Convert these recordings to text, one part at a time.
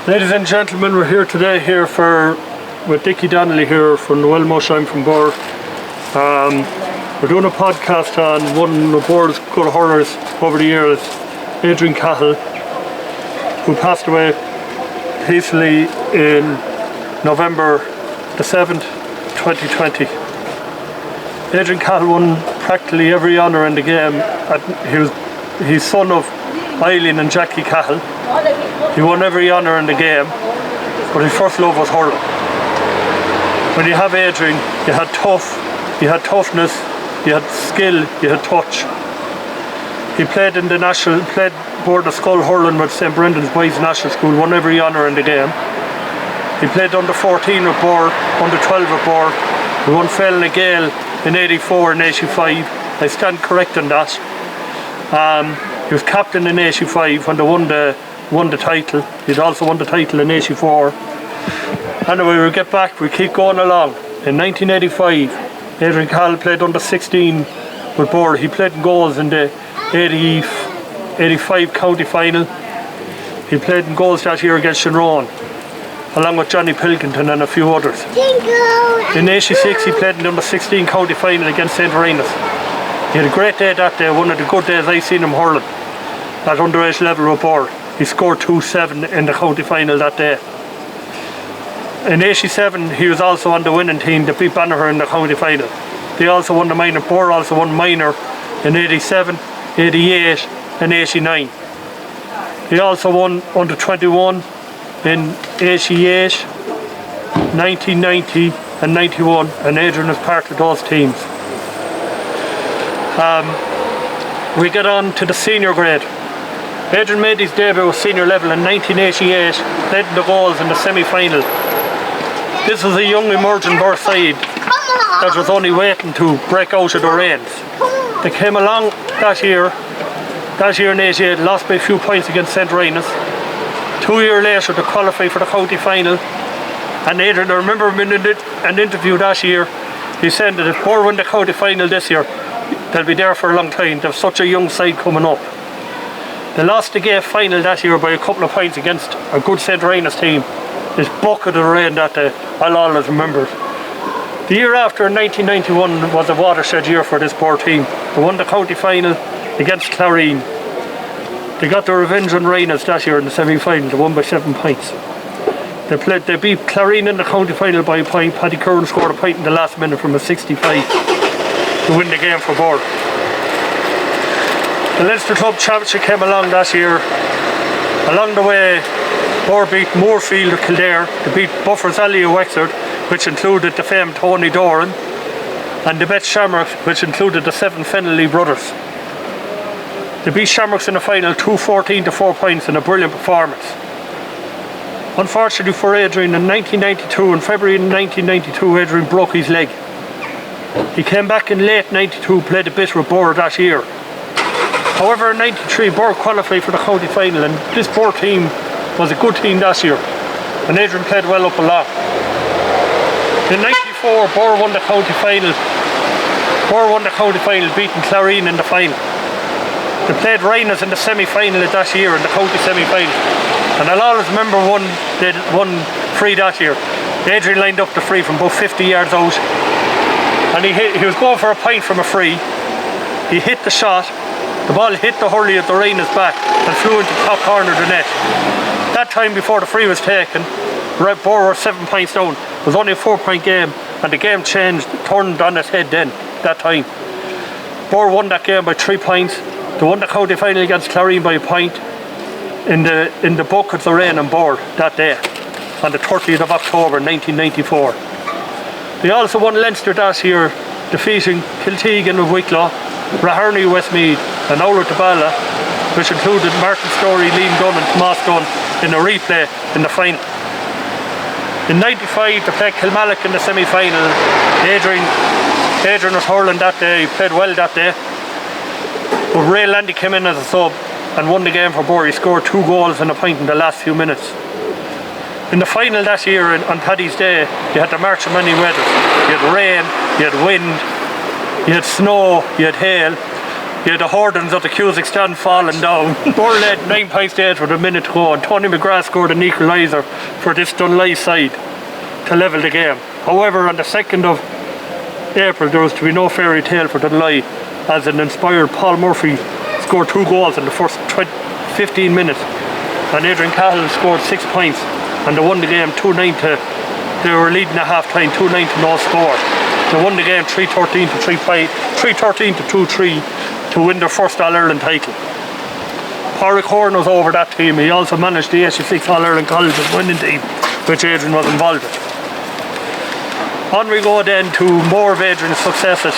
Ladies and gentlemen, we're here today with Dickie Donnelly here from the Wellmush. I'm from Birr. We're doing a podcast on one of Birr's good hurlers over the years, Adrian Cahill, who passed away peacefully in November the 7th, 2020. Adrian Cahill won practically every honour in the game. He's son of Eileen and Jackie Cahill. He won every honour in the game, but his first love was hurling. When you have Adrian, you had toughness, you had skill, you had touch. He played in played Board of Skull hurling with St Brendan's Boys National School, won every honour in the game. He played under 14 with Birr, under 12 with Birr. He won Fellin Gale in 84 and 85. I stand correcting that. He was captain in 85 when they won the title. He'd also won the title in 84. Anyway, we'll get back, we keep going along. In 1985, Adrian Cahill played under 16 with Birr. He played in goals in the 85 county final. He played in goals that year against Shinrone, along with Johnny Pilkington and a few others. In 86, he played in the under 16 county final against St Rainas. He had a great day that day, one of the good days I've seen him hurling at underage level with Birr. He scored 2-7 in the county final that day. In 87, he was also on the winning team that beat Banagher in the county final. They also won the minor. Birr also won minor in 87, 88 and 89. He also won under 21 in 88, 1990 and 91, and Adrian is part of those teams. We get on to the senior grade. Adrian made his debut at senior level in 1988, led the goals in the semi-final. This was a young emerging Birr side that was only waiting to break out of the reins. They came along that year in 88, lost by a few points against St Rainas. 2 years later to qualify for the county final. And Adrian, I remember him in an interview that year, he said that if Birr win the county final this year, they'll be there for a long time. They've such a young side coming up. They lost the GAA final that year by a couple of points against a good St Rainas team. This bucket of rain that day, I'll always remember it. The year after, in 1991, was a watershed year for this Birr team. They won the county final against Clarine. They got their revenge on Rainas that year in the semi-final. They won by 7 points. They beat Clarine in the county final by a point. Paddy Curran scored a point in the last minute from a 65 to win the game for Birr. The Leinster Club Championship came along that year. Along the way, Birr beat Moorfield of Kildare. They beat Buffers Alley of Wexford, which included the famed Tony Doran, and they beat Shamrocks, which included the 7 Fennelly brothers. They beat Shamrocks in the final 2-14 to 4 points in a brilliant performance. Unfortunately for Adrian, in February 1992, Adrian broke his leg. He came back in late 92, played a bit with Birr that year. However, in 93, Birr qualified for the county final, and this Birr team was a good team that year, and Adrian played well up a lot. In 94, Birr won the county final. Beating Clarine in the final. They played Rainas in the semi-final of that year, in the county semi-final. And I'll always remember one free that year. Adrian lined up the free from about 50 yards out. And he was going for a point from a free. He hit the shot. The ball hit the hurley at the Rainas back and flew into the top corner of the net. That time before the free was taken, Birr were 7 points down. It was only a 4-point game, and the game turned on its head then, that time. Birr won that game by 3 points. They won the county final against Clarine by a point in the buckets of rain and Birr that day, on the 30th of October 1994. They also won Leinster that year, defeating Kiltegan of Wicklow, Raherney of Westmeath and Oulart Tabala, which included Martin Story, Liam Dunn and Tomas Dunn in a replay in the final. In 95, they played Kilmallock in the semi-final. Adrian was hurling that day, he played well that day. But Ray Landy came in as a sub and won the game for Birr. He scored 2 goals and a point in the last few minutes. In the final that year, on Paddy's Day, you had the march of many weathers. You had rain, you had wind, you had snow, you had hail. You had the Hordens of the Cusick stand falling down. Birr led 9 points to 8 with a minute to go, and Tony McGrath scored an equaliser for this Donnelly side to level the game. However, on the 2nd of April, there was to be no fairy tale for Donnelly, as an inspired Paul Murphy scored 2 goals in the first 15 minutes, and Adrian Cahill scored 6 points, and they won the game 2-9 to. They were leading at half time 2-9 to no score. They won the game 3-13 to 3-13 to 2-3 to win their first All-Ireland title. Pádraig Horan was over that team. He also managed the 86 All-Ireland Colleges winning team, which Adrian was involved in. On we go then to more of Adrian's successes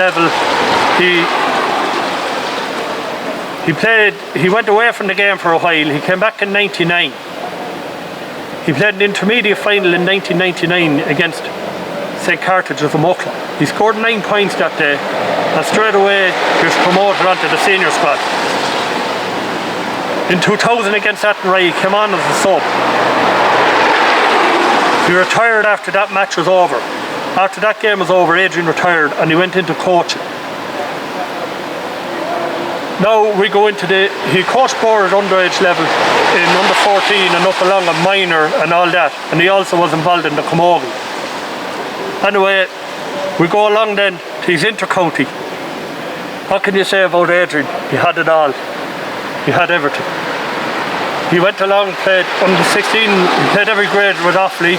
level. He went away from the game for a while. He came back in 99. He played an intermediate final in 1999 against St. Carthage of the Muckla. He scored 9 points that day, and straight away he was promoted onto the senior squad. In 2000 against Athenry, he came on as a sub. He retired after that match was over. After that game was over, Adrian retired and he went into coaching. Now we go into he coached Birr at underage level in under 14 and up along a minor and all that, and he also was involved in the camogie. Anyway, we go along then to his inter-county. What can you say about Adrian? He had it all. He had everything. He went along, played under 16, he played every grade with Offaly.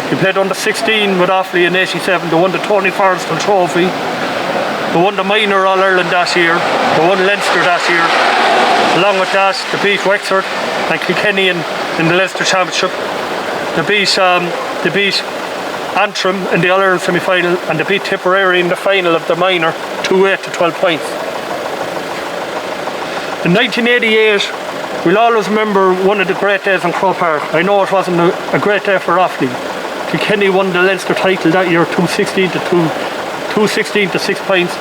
He played under 16 with Offaly in 87, they won the Tony Forrestal Trophy. They won the minor All-Ireland that year. They won Leinster that year. Along with that, they beat Wexford and Kilkenny in the Leinster Championship. They beat Antrim in the All-Ireland semi-final, and they beat Tipperary in the final of the minor 2-8 to 12 points. In 1988, we'll always remember one of the great days in Croke Park. I know it wasn't a great day for Offaly. Kilkenny won the Leinster title that year 216 to 6 points.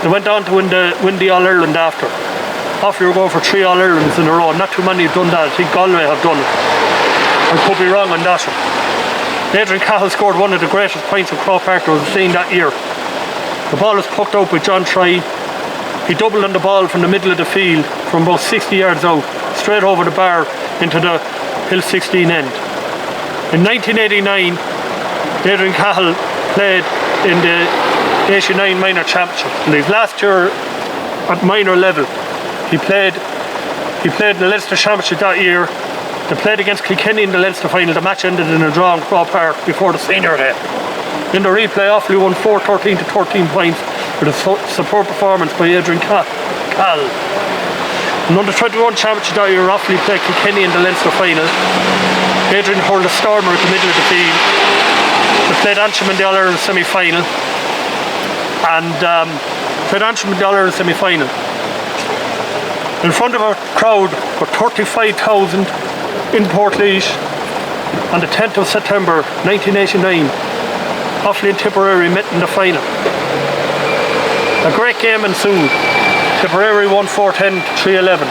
They went on to win the All-Ireland after. Offaly were going for 3 All-Irelands in a row. Not too many have done that. I think Galway have done it. I could be wrong on that one. Adrian Cahill scored one of the greatest points in Croke Park that was seen that year. The ball was pucked out by John Try. He doubled on the ball from the middle of the field from about 60 yards out, straight over the bar into the Hill 16 end. In 1989, Adrian Cahill played in the 89 minor championship. In his last year at minor level, he played in the Leinster Championship that year. They played against Kilkenny in the Leinster final. The match ended in a draw in Croke Park before the senior day. In the replay, Offaly won 4-13 to 13 points with a superb performance by Adrian Cahill. In the under-21 championship that year, Offaly played Kilkenny in the Leinster final. Adrian hurled a stormer at the middle of the field. They played Antrim in the All-Ireland semi-final. In front of a crowd of 35,000 in Portlaoise on the 10th of September 1989. Offaly and Tipperary met in the final. A great game ensued. Tipperary won 4-10 to 3-11,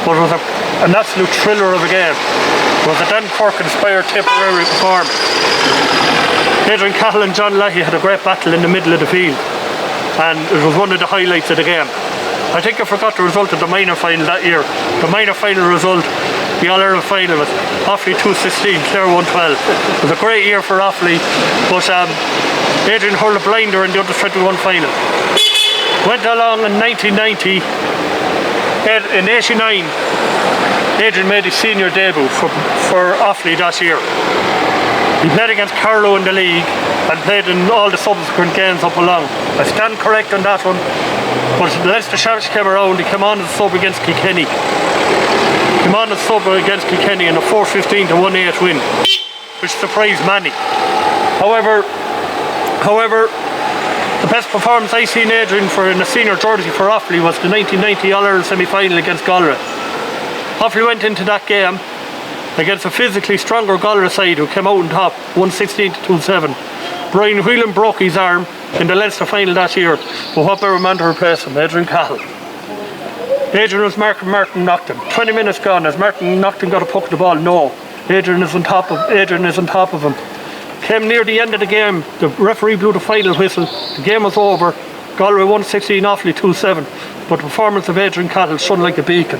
but it was an absolute thriller of a game. It was a Dan Cork-inspired Tipperary performance. Adrian Cahill and John Leahy had a great battle in the middle of the field, and it was one of the highlights of the game. I think I forgot the result of the minor final that year. The minor final result, the All-Ireland final, was Offaly 216, Clare 112. It was a great year for Offaly, but Adrian hurled a blinder in the under-21 final. Went along in 1990, in 89, Adrian made his senior debut for Offaly that year. He played against Carlow in the league and played in all the subsequent games up along. I stand correct on that one, but the Leinster Championship came around. He came on as a sub against Kilkenny. Came on as a sub against Kilkenny in a 4-15 to 1-8 win, which surprised many. However, the best performance I seen Adrian for in a senior jersey for Offaly was the 1990 All-Ireland semi-final against Galway. Offaly went into that game against a physically stronger Galway side who came out on top 116 to 2-7. Brian Whelan broke his arm in the Leinster final that year, but what better man to replace him? Adrian Cahill. Adrian was marking Martin Nocton. 20 minutes gone. Has Martin Nocton got a puck of the ball? No. Adrian is on top of him. Came near the end of the game. The referee blew the final whistle. The game was over. Galway 116, Offaly 2-7, but the performance of Adrian Cahill shone like a beacon.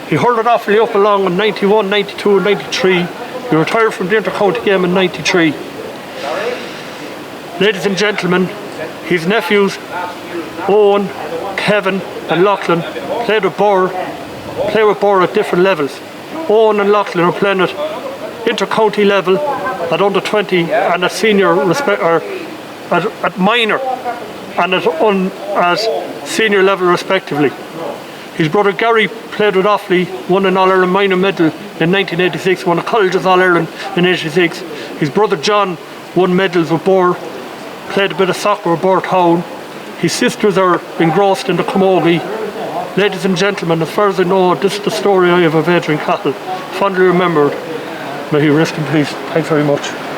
He hurled Offaly up along in 91, 92 and 93. He retired from the inter-county game in 93. Ladies and gentlemen, his nephews Owen, Kevin and Lachlan play with Birr at different levels. Owen and Lachlan are playing at inter-county level, at under 20 and at senior at minor and at senior level respectively. His brother Gary played with Offaly, won an All-Ireland minor medal in 1986, won a college's All-Ireland in 86. His brother John won medals with Birr, played a bit of soccer with Birr Town. His sisters are engrossed in the camogie. Ladies and gentlemen, as far as I know, this is the story I have of Adrian Cahill, fondly remembered. May he rest in peace. Thanks very much.